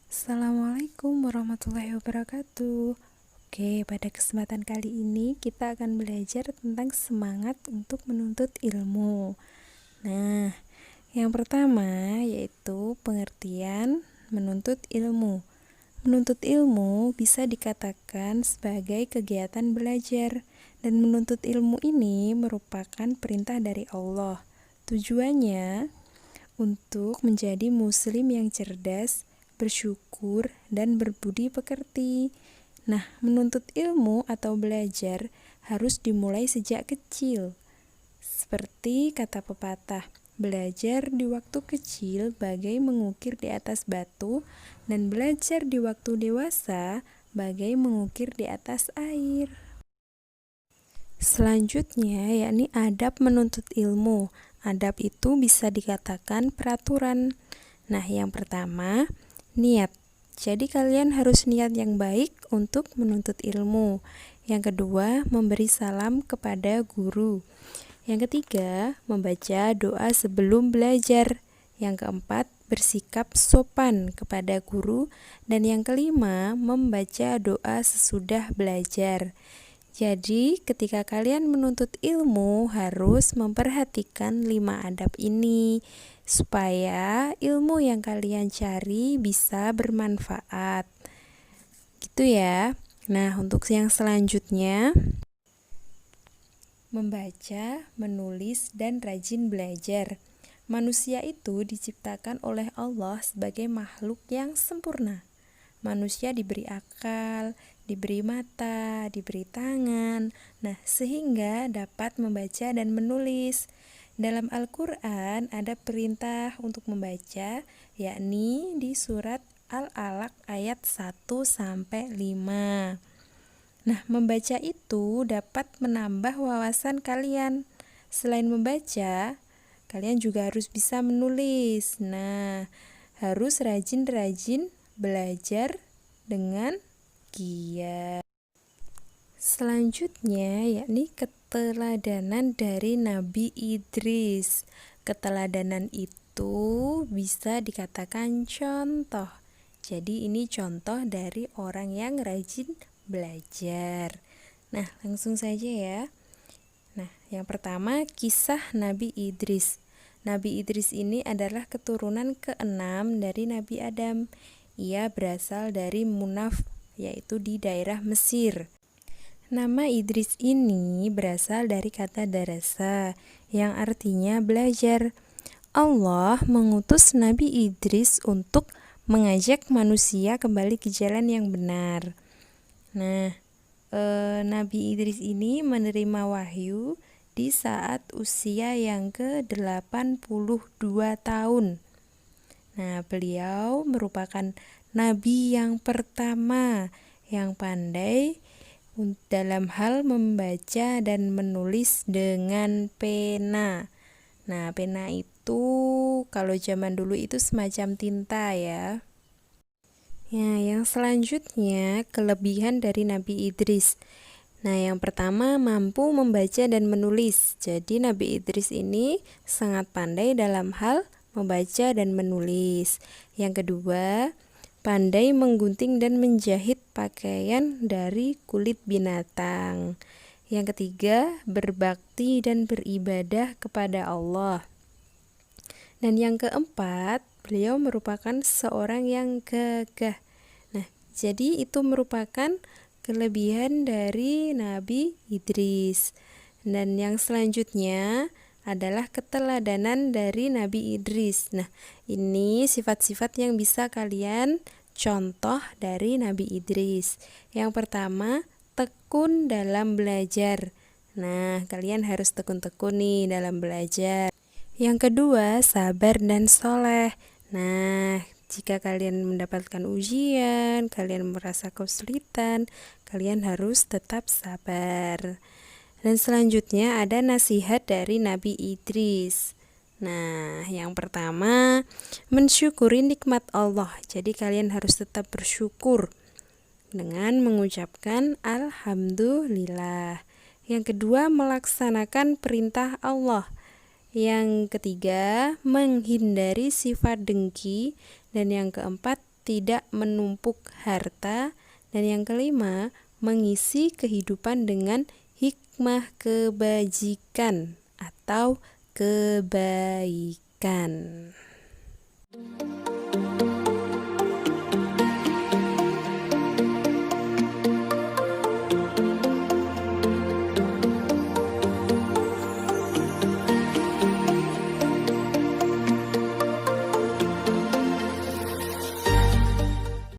Assalamualaikum warahmatullahi wabarakatuh. Oke, pada kesempatan kali ini kita akan belajar tentang semangat untuk menuntut ilmu. Nah, yang pertama yaitu pengertian menuntut ilmu. Menuntut ilmu bisa dikatakan sebagai kegiatan belajar, dan menuntut ilmu ini merupakan perintah dari Allah. Tujuannya untuk menjadi muslim yang cerdas, bersyukur, dan berbudi pekerti. Nah, menuntut ilmu atau belajar harus dimulai sejak kecil. Seperti kata pepatah, belajar di waktu kecil bagai mengukir di atas batu, dan belajar di waktu dewasa bagai mengukir di atas air. Selanjutnya, yakni adab menuntut ilmu. Adab itu bisa dikatakan peraturan. Nah, yang pertama, niat. Jadi kalian harus niat yang baik untuk menuntut ilmu. Yang kedua, memberi salam kepada guru. Yang ketiga, membaca doa sebelum belajar. Yang keempat, bersikap sopan kepada guru. Dan yang kelima, membaca doa sesudah belajar. Jadi, ketika kalian menuntut ilmu, harus memperhatikan 5 adab ini, supaya ilmu yang kalian cari bisa bermanfaat. Gitu ya. Nah, untuk yang selanjutnya, membaca, menulis, dan rajin belajar. Manusia itu diciptakan oleh Allah sebagai makhluk yang sempurna. Manusia diberi akal, diberi mata, diberi tangan, sehingga dapat membaca dan menulis. Dalam Al-Quran ada perintah untuk membaca, yakni di surat Al-Alaq ayat 1-5. Membaca itu dapat menambah wawasan kalian. Selain membaca, kalian juga harus bisa menulis. Harus rajin-rajin belajar dengan giat. Selanjutnya yakni keteladanan dari Nabi Idris. Keteladanan itu bisa dikatakan contoh. Jadi ini contoh dari orang yang rajin belajar. Langsung saja ya. Yang pertama, kisah Nabi Idris. Nabi Idris ini adalah keturunan ke-6 dari Nabi Adam. Ia berasal dari Munaf, yaitu di daerah Mesir. Nama Idris ini berasal dari kata darasa, yang artinya belajar. Allah mengutus Nabi Idris untuk mengajak manusia kembali ke jalan yang benar. Nabi Idris ini menerima wahyu di saat usia yang ke-82 tahun. Beliau merupakan nabi yang pertama yang pandai dalam hal membaca dan menulis dengan pena. Pena itu kalau zaman dulu itu semacam tinta ya. Yang selanjutnya, kelebihan dari Nabi Idris. Yang pertama, mampu membaca dan menulis. Jadi Nabi Idris ini sangat pandai dalam hal membaca dan menulis. Yang kedua, pandai menggunting dan menjahit pakaian dari kulit binatang. Yang ketiga, berbakti dan beribadah kepada Allah. Dan yang keempat, beliau merupakan seorang yang gagah. Jadi itu merupakan kelebihan dari Nabi Idris. Dan yang selanjutnya adalah keteladanan dari Nabi Idris. Ini sifat-sifat yang bisa kalian contoh dari Nabi Idris. Yang pertama, tekun dalam belajar. Kalian harus tekun-tekun nih dalam belajar. Yang kedua, sabar dan soleh. Jika kalian mendapatkan ujian, kalian merasa kesulitan, kalian harus tetap sabar. Dan selanjutnya ada nasihat dari Nabi Idris. Yang pertama, mensyukuri nikmat Allah. Jadi kalian harus tetap bersyukur dengan mengucapkan Alhamdulillah. Yang kedua, melaksanakan perintah Allah. Yang ketiga, menghindari sifat dengki. Dan yang keempat, tidak menumpuk harta. Dan yang kelima, mengisi kehidupan dengan hikmah kebajikan atau kebaikan.